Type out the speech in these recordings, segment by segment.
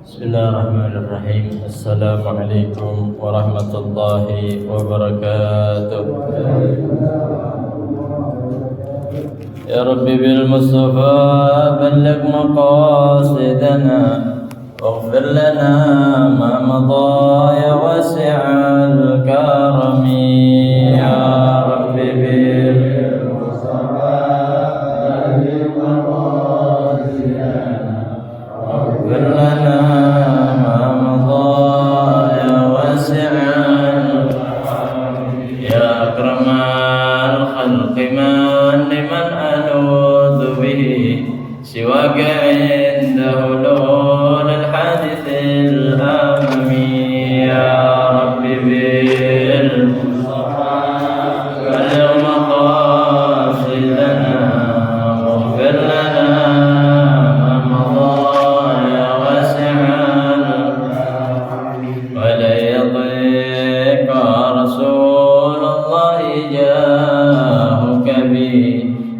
Bismillahirrahmanirrahim. Assalamualaikum warahmatullahi wabarakatuh. Ya Rabbi bil Mustafa balligh maqasidana waghfir lana ma madha ya wasi'al karami. Ya Rabbi bil Mustafa balligh maqasidana waghfir lana سواك عند هلول الحادث الأممي. يا رب بالمصطفى بلغ مقاصدنا واغفر لنا ما مضى يا واسع ولا يضيق رسول الله جاهك بي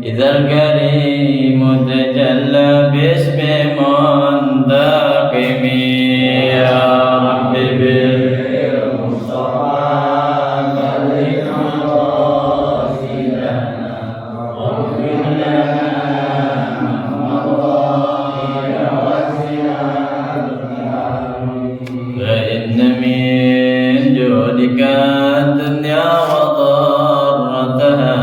إذا الكريم تجلى باسم منتقم. يا رب بالمصطفى بلغ مقاصدنا واغفر لنا ما مضى يا واسع فإن من جودك الدنيا وضرتها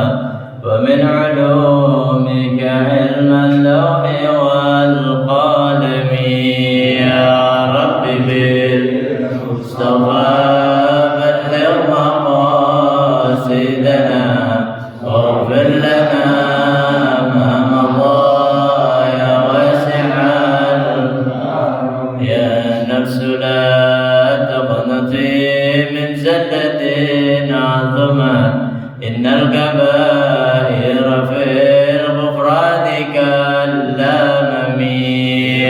ومن علومك علم اللوح والقلم. يا رب بالمصطفى بلغ مقاصدنا واغفر لنا ما مضى يا واسع يا نفس لا تقنطي من زلة عظمت إن الكبائر في الغفران كالأمم.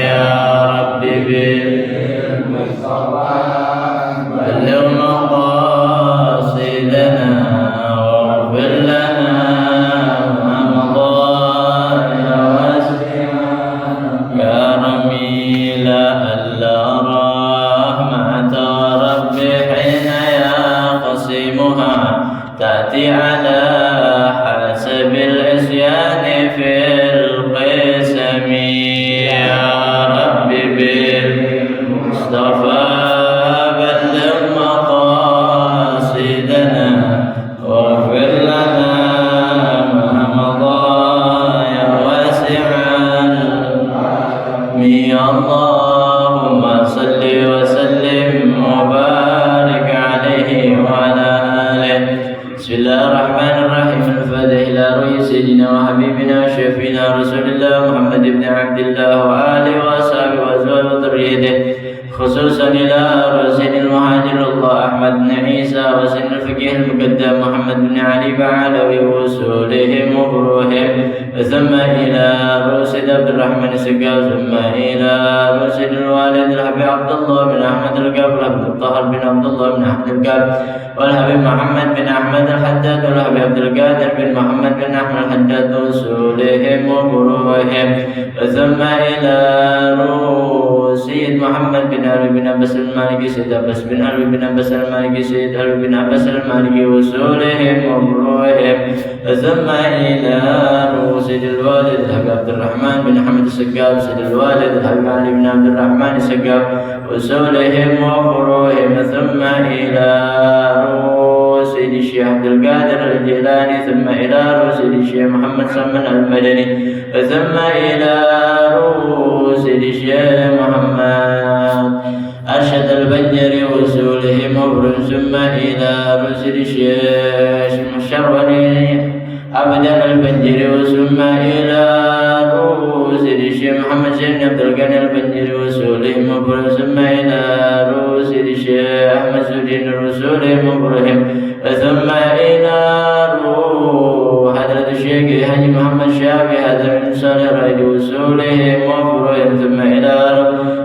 يا رب بالمصطفى بلغ مقاصدنا واغفر لنا ما مضى يا واسع كرمي. لئلا رحمة ربي حين يقسمها تأتي على حسب العصيان في القسم. يا رب بالمصطفى بلغ مقاصدنا واغفر لنا ما مضى يا واسع الرحم. اللهم صل وسلم وبارك عليه وعلى آله. بسم الله الرحمن الرحيم. الفاتح إلى روح سيدنا وحبيبنا وشفينا رسول الله محمد بن عبد الله وآله وأصحابه وأزواجه وذريته، خصوصا إلى رسول المهاجر الله أحمد بن عيسى وسن الفقيه المقدم محمد بن علي بعلوي وصولهم وفروهم، ثم إلى رسول عبد الرحمن السقاف، ثم إلى رسول الوالد الحبيب عبد الله بن أحمد القاب، والحبيب الطاهر بن عبد الله بن أحمد القاب، والحبيب محمد بن أحمد الحداد، والحبيب عبد القادر بن محمد بن أحمد الحداد وصولهم وفروهم، ثم إلى سيد محمد بن علي بن عباس المالكي، سيد عباس بن علي بن عباس المالكي، سيد علي بن عباس المالكي وصولهم وفروهم، ثم إلى سيد الوالد الحبيب عبد الرحمن بن حمد السقاف، سيد الوالد الحبيب علي بن عبد الرحمن السقاف وصولهم وفروهم، ثم إلى سيد الشيخ عبد القادر الجيلاني، ثم إلى سيد الشيخ محمد سمن المدني، ثم إلى سيد الشيخ محمد أرشد البنجري وصولهم وفروهم، ثم إلى سيد الشيخ الشروني أبدا البنجري، ثم إلى سيد الشيخ محمد سيد عبد الغني البنجري وصولهم وفروهم، ثم إلى سيد الشيخ أحمد سودين وصولهم وفروهم، ثم إلى حضرة الشيخ حاجي محمد شافي هذا من صالح الرائد وصولهم وفروهم، ثم إلى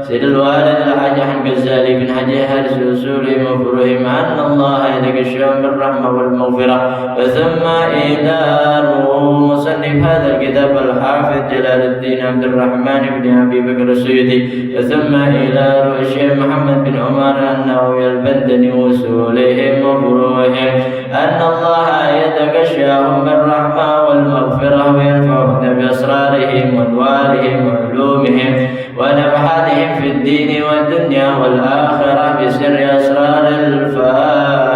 سيد سيد الوالد الحاج أحمد الغزالي بن حاج حارس وأصولهم وفروعهم أن الله يتغشاهم بالرحمة والمغفرة. وثم إيدار مصنف هذا الكتاب الحافظ جلال الدين عبد الرحمن بن أبي بكر السيوطي. وثم إيدار الشيخ محمد بن عمر النووي البندني وأصولهم وفروعهم أن الله يتغشاهم بالرحمة والمغفرة وينفعون بأسرارهم وأنوارهم وعلومهم ونفحاتهم في الدين والدنيا والآخرة بسر أسرار الفاتحة.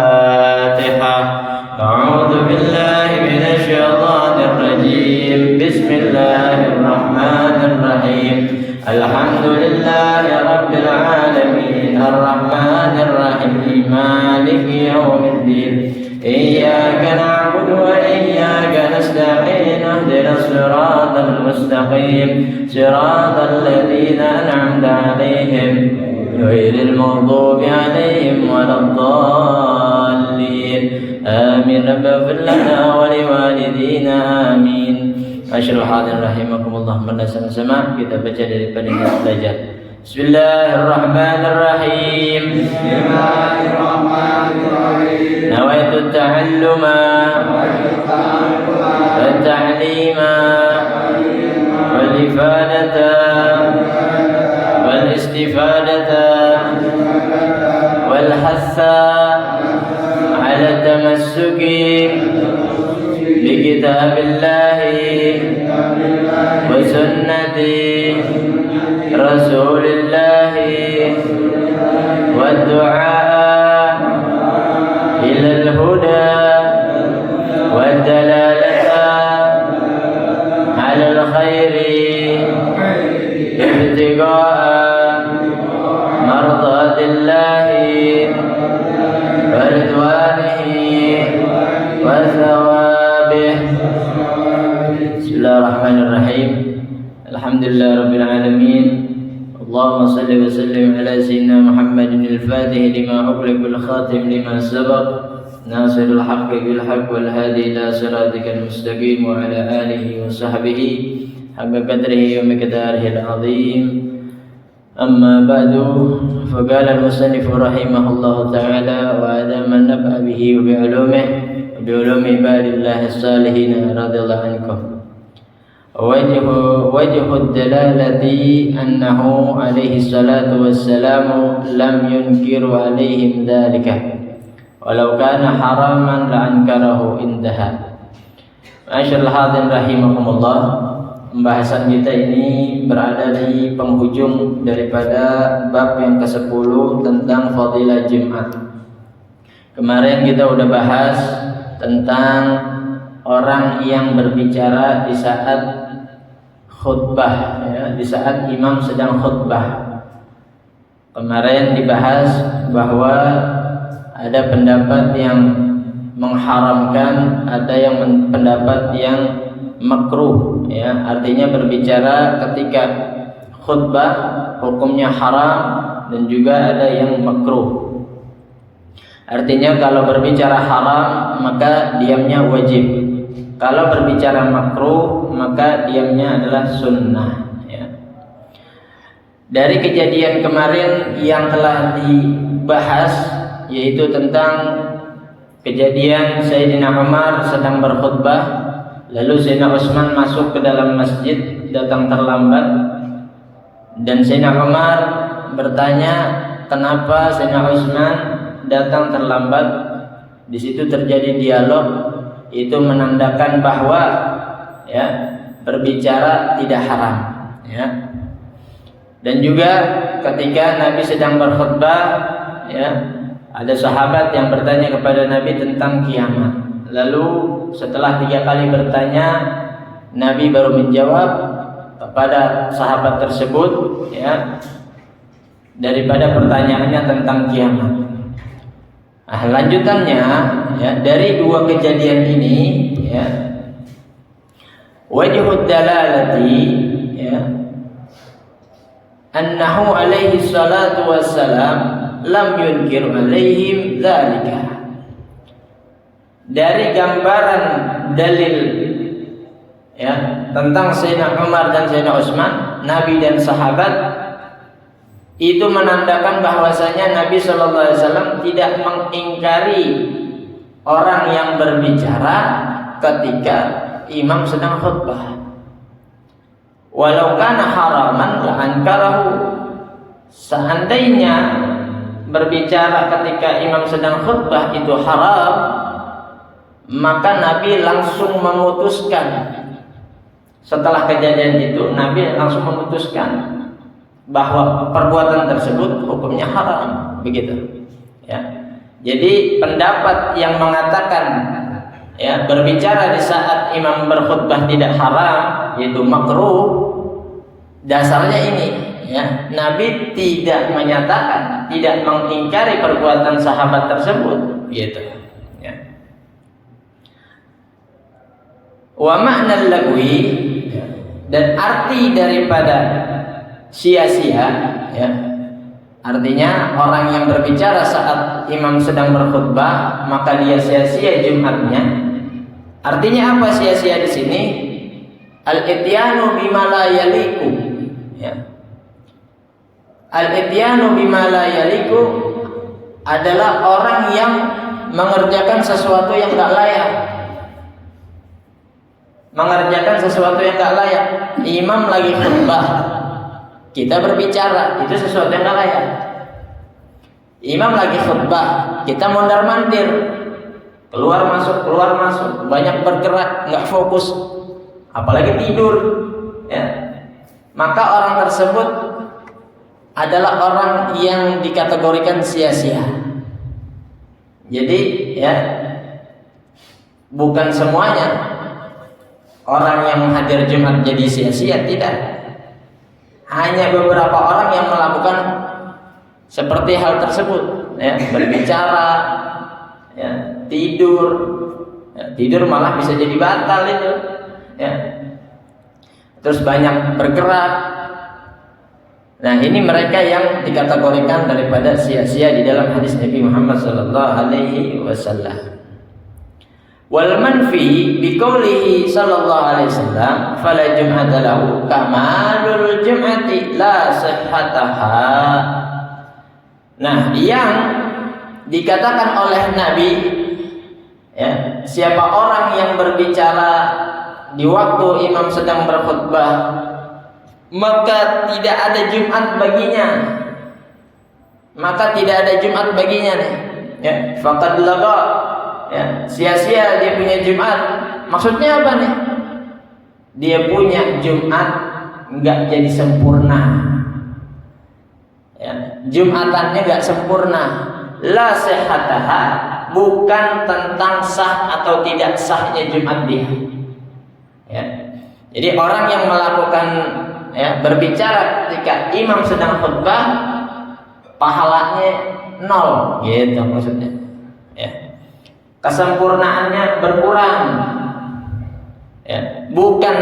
أعوذ بالله من الشيطان الرجيم. بسم الله الرحمن الرحيم. الحمد لله رب العالمين الرحمن الرحيم مالك يوم الدين إياك نعبد وإياك نستعين اهدنا الصراط المستقيم صراط الذين أنعمت عليهم غير المغضوب عليهم ولا الضالين آمين. رب اغفر لنا ولوالدينا آمين. Masyaallah hadirin rahimakumullah. Mana sama-sama kita baca daripada belajar. Bismillahirrahmanirrahim. Bismillahirrahmanirrahim. Nawaitu ta'alluma wa ta'lima wal ifadata wal istifadata wal hassa ala tamassuki bi kitabillahi wa sunnati rasulillahi wa du'a ila al-huda wa dalalata ala al-khairi ibtigaa mardatillahi wa ridwanihi wa thawabih. Bismillahirrahmanirrahim. Alhamdulillah rabbil alamin. Allahumma salli wa sallim ala sayyidina Muhammadin al-fatih lima ughliq wal khatim lima sabaq nasirul haqqi bil haqq wal hadi ila siratikal mustaqim wa ala alihi wa sahbihi haqqa qadrihi wa miqdarihi al-azim. Amma ba'du, faqala al-musannif rahimahullahu ta'ala wa adama nab'a bihi wa bi'ulumihi wa bi'ulumi ibadillahi as-salihin radhiyallahu anhum. وجه الدلالة أنه عليه الصلاة والسلام لم ينكر عليهم ذلك ولو كان حراما لأنكره. انتهى. Masyaallah hadirin rahimakumullah. Pembahasan kita ini berada di penghujung daripada bab yang ke-10 tentang fadilah Jumat. Kemarin kita udah bahas tentang orang yang berbicara di saat khutbah, ya, di saat imam sedang khutbah. Kemarin dibahas bahwa ada pendapat yang mengharamkan, ada yang pendapat yang makruh, ya, artinya berbicara ketika khutbah hukumnya haram, dan juga ada yang makruh. Artinya kalau berbicara haram maka diamnya wajib. Kalau berbicara makruh maka diamnya adalah sunnah, ya. Dari kejadian kemarin yang telah dibahas, yaitu tentang kejadian Sayyidina Umar sedang berkhutbah, lalu Sayyidina Utsman masuk ke dalam masjid, datang terlambat, dan Sayyidina Umar bertanya kenapa Sayyidina Utsman datang terlambat. Di situ terjadi dialog. Itu menandakan bahwa, ya, berbicara tidak haram, ya. Dan juga ketika Nabi sedang berkhutbah, ya, ada sahabat yang bertanya kepada Nabi tentang kiamat. Lalu setelah 3 kali bertanya, Nabi baru menjawab kepada sahabat tersebut, ya, daripada pertanyaannya tentang kiamat. Nah, lanjutannya, ya, dari 2 kejadian ini, ya, wajhud dalalati, ya, annahu alaihi salatu wassalam lam yunkir alaihim dzalika. Dari gambaran dalil, ya, tentang Sayyidina Umar dan Sayyidina Utsman, Nabi dan sahabat itu menandakan bahwasanya Nabi Shallallahu Alaihi Wasallam tidak mengingkari orang yang berbicara ketika imam sedang khutbah. Walau kana haraman la ankarahu. Seandainya berbicara ketika imam sedang khutbah itu haram, maka Nabi langsung memutuskan. Setelah kejadian itu, Nabi langsung memutuskan bahwa perbuatan tersebut hukumnya haram, begitu. Ya. Jadi pendapat yang mengatakan ya berbicara di saat imam berkhutbah tidak haram, yaitu makruh, dasarnya ini. Ya, Nabi tidak menyatakan, tidak mengingkari perbuatan sahabat tersebut, gitu. Ya. Wa ma'nal lagwi, dan arti daripada sia-sia, ya, artinya orang yang berbicara saat imam sedang berkhutbah maka dia sia-sia Jumatnya. Artinya apa sia-sia di sini? Al-ityanu bima la yaliku, ya. Al-ityanu bima la yaliku adalah orang yang mengerjakan sesuatu yang tak layak. Mengerjakan sesuatu yang tak layak. Imam lagi khutbah, kita berbicara, itu sesuatu yang tak layak. Imam lagi khutbah, kita mondar-mandir, keluar masuk, banyak bergerak, nggak fokus, apalagi tidur, ya. Maka orang tersebut adalah orang yang dikategorikan sia-sia. Jadi, ya, bukan semuanya orang yang hadir Jumat jadi sia-sia, tidak. Hanya beberapa orang yang melakukan seperti hal tersebut, ya, berbicara, ya, tidur, ya, tidur malah bisa jadi batal itu, ya. Terus banyak bergerak. Nah, ini mereka yang dikategorikan daripada sia-sia di dalam hadis Nabi Muhammad sallallahu alaihi wasallam. Wal manfi bi qoulihi sallallahu alaihi wasallam fala jum'ata lahu kamalul jum'ati la sihhataha. Nah, yang dikatakan oleh Nabi, ya, siapa orang yang berbicara di waktu imam sedang berkhutbah maka tidak ada Jumat baginya. Maka tidak ada Jumat baginya nih. Ya, faqad laga. Ya, sia-sia dia punya Jumat. Maksudnya apa nih? Dia punya Jumat enggak jadi sempurna. Ya, Jumatannya enggak sempurna. La sihhataha, bukan tentang sah atau tidak sahnya Jumat dia. Ya. Jadi orang yang melakukan, ya, berbicara ketika imam sedang khutbah pahalanya 0, gitu maksudnya. Ya. Kesempurnaannya berkurang, ya, bukan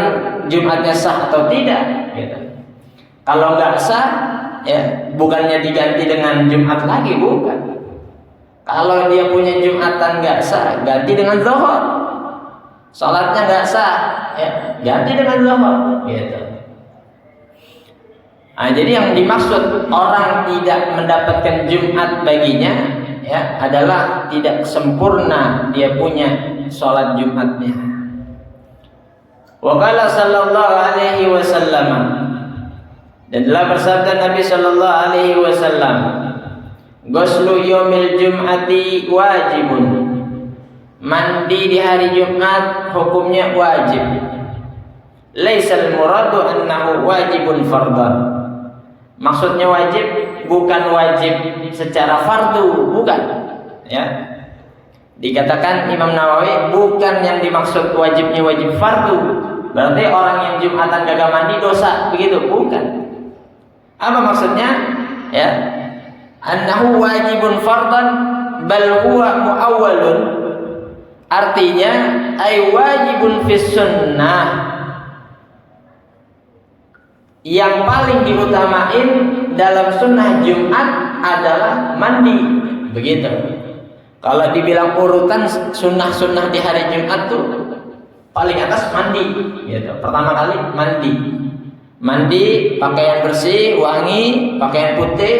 Jumatnya sah atau tidak, gitu. Kalau nggak sah, ya, bukannya diganti dengan Jumat lagi, bukan. Kalau dia punya Jumatan nggak sah, ganti dengan zuhur. Salatnya nggak sah, ya, ganti dengan zuhur, gitu. Nah, jadi yang dimaksud orang tidak mendapatkan Jumat baginya, ya, adalah tidak sempurna dia punya sholat Jumatnya. Wa qala sallallahu alaihi wasallam, dan telah bersabda Nabi sallallahu alaihi wasallam, ghuslu yaumil jum'ati wajibun. Mandi di hari Jumat hukumnya wajib. Laisal muradu annahu wajibun fardhan. Maksudnya wajib bukan wajib secara fardu, bukan, ya. Dikatakan Imam Nawawi bukan yang dimaksud wajibnya wajib fardu, berarti orang yang Jumatan gagal mandi dosa, begitu, bukan. Apa maksudnya? Ya, annahu wajibun fardhan bal huwa muawwalun, artinya ay wajibun fis sunnah, yang paling diutamain dalam sunnah Jumat adalah mandi, begitu. Kalau dibilang urutan sunnah-sunnah di hari Jumat tuh paling atas mandi, gitu. Pertama kali mandi. Mandi, pakaian bersih, wangi, pakaian putih,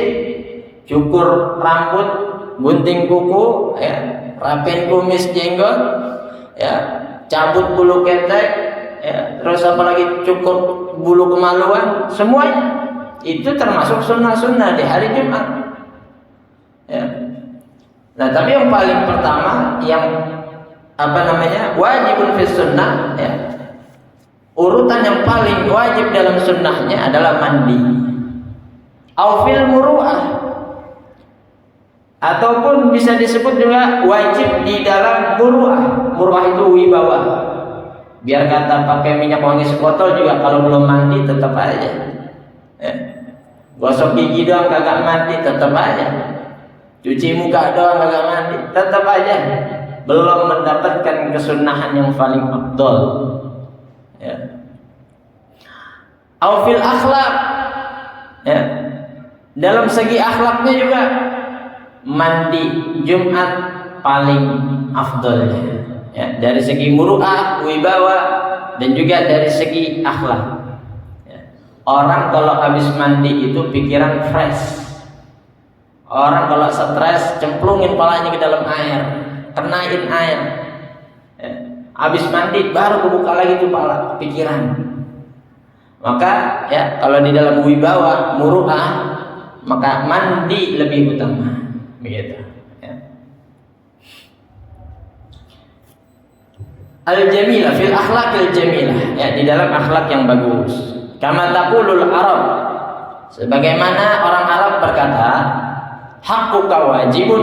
cukur rambut, gunting kuku, ya, rapiin kumis jenggot, ya, cabut bulu ketek, ya, terus apalagi cukur bulu kemaluan, semuanya itu termasuk sunnah-sunnah di hari Jumat. Ya. Nah, tapi yang paling pertama yang wajibun fi sunnah, ya. Urutan yang paling wajib dalam sunnahnya adalah mandi. Au fil muru'ah, ataupun bisa disebut juga wajib di dalam muru'ah. Muru'ah itu wibawa. Biar kata pakai minyak wangi sebotol juga kalau belum mandi tetap aja. Ya. Gosok gigi doang kagak mandi tetap aja. Cuci muka doang kagak mandi tetap aja. Belum mendapatkan kesunahan yang paling afdol. Ya. Au fil akhlak, ya. Dalam segi akhlaknya juga mandi Jumat paling afdol, ya. Dari segi muru'ah, wibawa, dan juga dari segi akhlak, ya. Orang kalau habis mandi itu pikiran fresh. Orang kalau stres cemplungin palanya ke dalam air, kenain air, ya. Habis mandi baru kebuka lagi tuh pala pikiran. Maka ya kalau di dalam wibawa muru'ah maka mandi lebih utama, begitu. Ya. Al-jamilah fil akhlaqil jamilah, ya, di dalam akhlak yang bagus. Kama taqulul Arab, sebagaimana orang Arab berkata, haqquka wajibun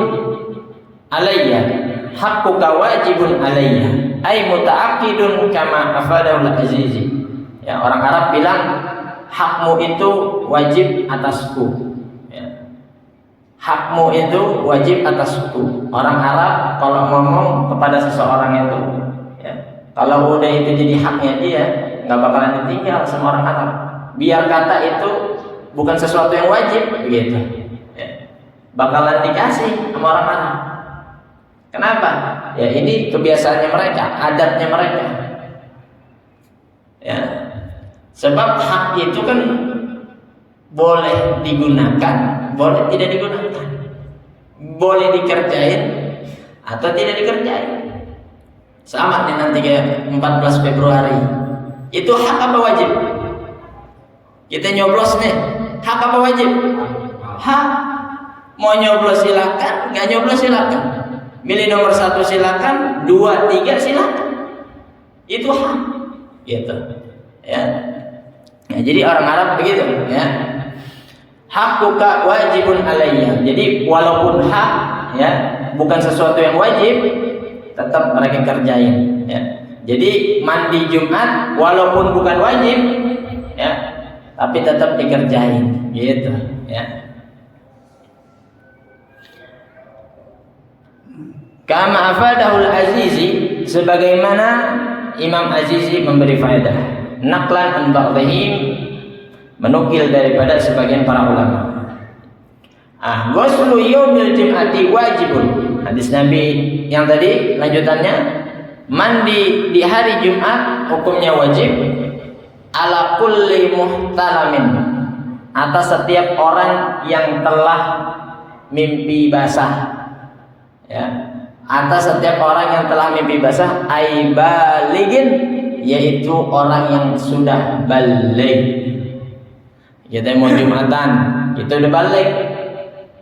alayya, haqquka wajibun alayya. Ay muta'aqqidun kama afadahu al-Azizi. Ya, orang Arab bilang hakmu itu wajib atasku. Ya. Hakmu itu wajib atasku. Orang Arab kalau ngomong kepada seseorang itu, ya, kalau udah itu jadi haknya dia, nggak bakalan ditinggal sama orang Arab. Biar kata itu bukan sesuatu yang wajib, begitu. Ya. Bakalan dikasih sama orang Arab. Kenapa? Ya ini kebiasaannya mereka, adatnya mereka. Ya. Sebab hak itu kan boleh digunakan, boleh tidak digunakan. Boleh dikerjain atau tidak dikerjain. Sama nih nanti kayak 14 Februari. Itu hak apa wajib? Kita nyoblos nih, hak apa wajib? Hak. Mau nyoblos silakan, nggak nyoblos silakan. Milih nomor 1 silakan, 2, 3 silakan. Itu hak, gitu. Ya. Ya, jadi orang Arab begitu, ya. Haqquka wajibun alayya. Jadi walaupun hak, ya, bukan sesuatu yang wajib, tetap mereka kerjain, ya. Jadi mandi Jumat walaupun bukan wajib, ya, tapi tetap dikerjain, gitu, ya. Kama afadahul Azizi, sebagaimana Imam Azizi memberi faedah, naqlan an ba'dihim, menukil daripada sebagian para ulama. Ghuslu yaumil jum'ati wajibun. Hadis Nabi yang tadi lanjutannya, mandi di hari Jumat hukumnya wajib ala kulli muhtalamin, atas setiap orang yang telah mimpi basah, ya. Atas setiap orang yang telah mimpi basah, ay baligin, yaitu orang yang sudah balik. Kita mau Jumatan, kita udah balik,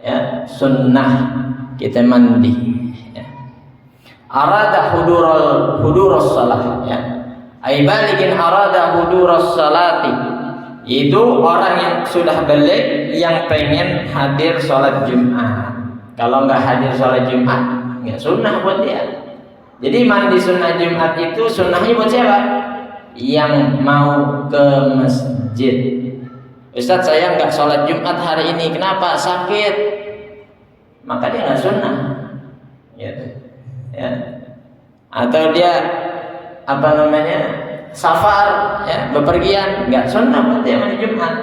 ya, sunnah kita mandi, ya. Arada huduros salah, ya. Ay baligin arada huduros salati, itu orang yang sudah balik yang pengen hadir sholat Jumat. Kalau nggak hadir sholat Jumat, nggak sunnah buat dia. Jadi mandi sunnah Jumat itu sunnahnya buat siapa? Yang mau ke masjid. Ustaz, saya nggak sholat Jumat hari ini, kenapa? Sakit. Maka dia nggak sunnah, gitu, ya. Atau dia safar, ya, bepergian, nggak sunnah buat dia mandi Jumat.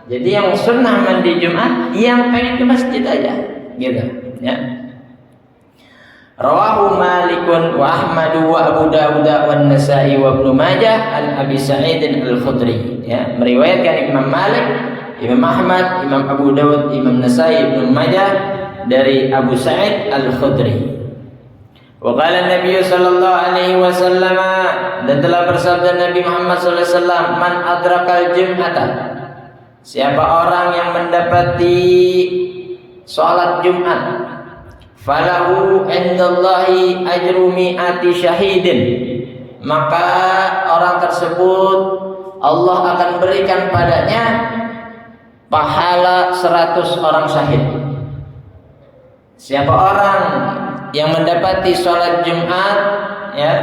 Jadi yang sunnah mandi Jumat yang pengen ke masjid aja, gitu, ya. Rawahu Malikun wa Ahmadu wa Abu Dawud wa Nasa'i wa Ibnu Majah an Abi Sa'id Al-Khudri. Ya, meriwayatkan Imam Malik, Imam Ahmad, Imam Abu Dawud, Imam Nasa'i, Ibnu Majah dari Abu Sa'id Al-Khudri. Wa qala Nabi sallallahu alaihi wasallam, dan telah bersabda Nabi Muhammad sallallahu alaihi wasallam, man adrakal jum'ata, siapa orang yang mendapati salat Jumat, falahu indallahi ajru mi'ati syahidin, maka orang tersebut Allah akan berikan padanya pahala 100 orang syahid. Siapa orang yang mendapati sholat Jumat, ya,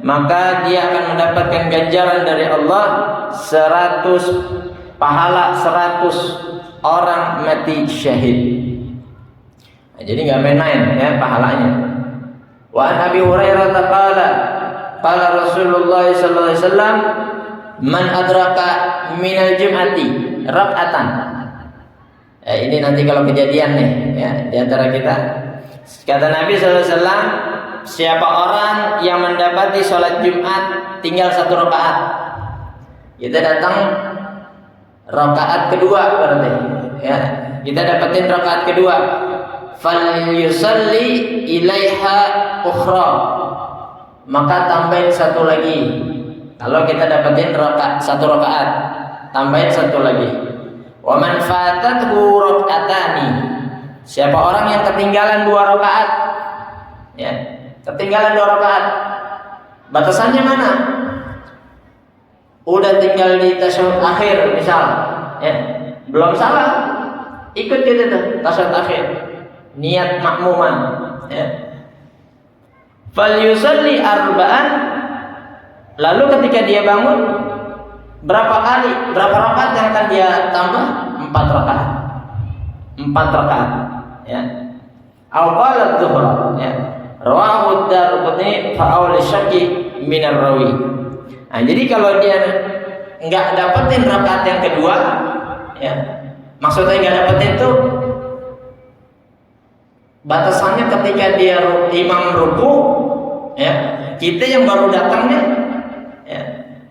maka dia akan mendapatkan ganjaran dari Allah 100 pahala 100 orang mati syahid. Nah, jadi nggak main-main ya pahalanya. Wa an Abi Hurairah qala qala Rasulullah sallallahu alaihi wasallam, man adraka minal jum'ati rak'atan. Ini nanti kalau kejadian nih ya di antara kita. Kata Nabi sallallahu alaihi wasallam, siapa orang yang mendapati sholat Jumat tinggal 1 rakaat, kita datang rakaat kedua berarti ya, kita dapetin rakaat kedua, fal yusalli ilaiha ukhra, maka tambahin 1 lagi. Kalau kita dapetin 1 rakaat, tambahin 1 lagi. Wa man fatathu rak'atani, siapa orang yang ketinggalan 2 rakaat, ya, ketinggalan 2 rakaat, batasannya mana? Udah tinggal di tasyahud akhir misal, ya, belum salah, ikut gitu tuh tasyahud akhir, niat makmuman, ya. Fal yusalli arba'an, lalu ketika dia bangun, berapa rakaat yang akan dia tambah? 4 rakaat. 4 rakaat, ya. Awal zuhur, ya. Rawahu Ad-Darqutni fa'aul syaqi min ar-rawi. Nah, jadi kalau dia enggak dapetin rakaat yang kedua, ya. Maksudnya enggak dapetin itu batasannya ketika dia imam ruku, ya. Kita yang baru datangnya, ya,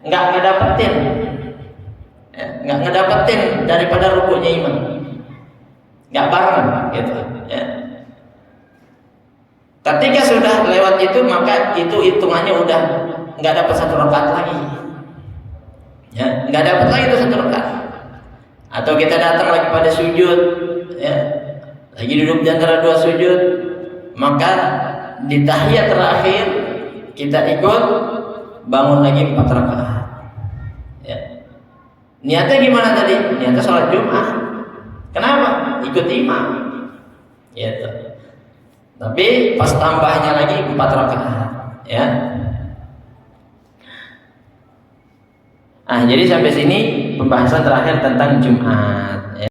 enggak ngedapetin, ya, enggak ngedapetin daripada rukunya imam, enggak bareng gitu, ya. Ketika sudah lewat itu, maka itu hitungannya udah enggak dapat 1 rakaat lagi, ya, enggak dapat lagi itu 1 rakaat. Atau kita datang lagi pada sujud, ya, lagi duduk di antara 2 sujud, maka di tahiyat terakhir kita ikut bangun lagi 4 rakaat. Ya. Niatnya gimana tadi? Niatnya sholat Jumat. Kenapa? Ikut imam. Gitu. Tapi pas tambahnya lagi 4 rakaat. Ya. Nah, jadi sampai sini pembahasan terakhir tentang Jumat.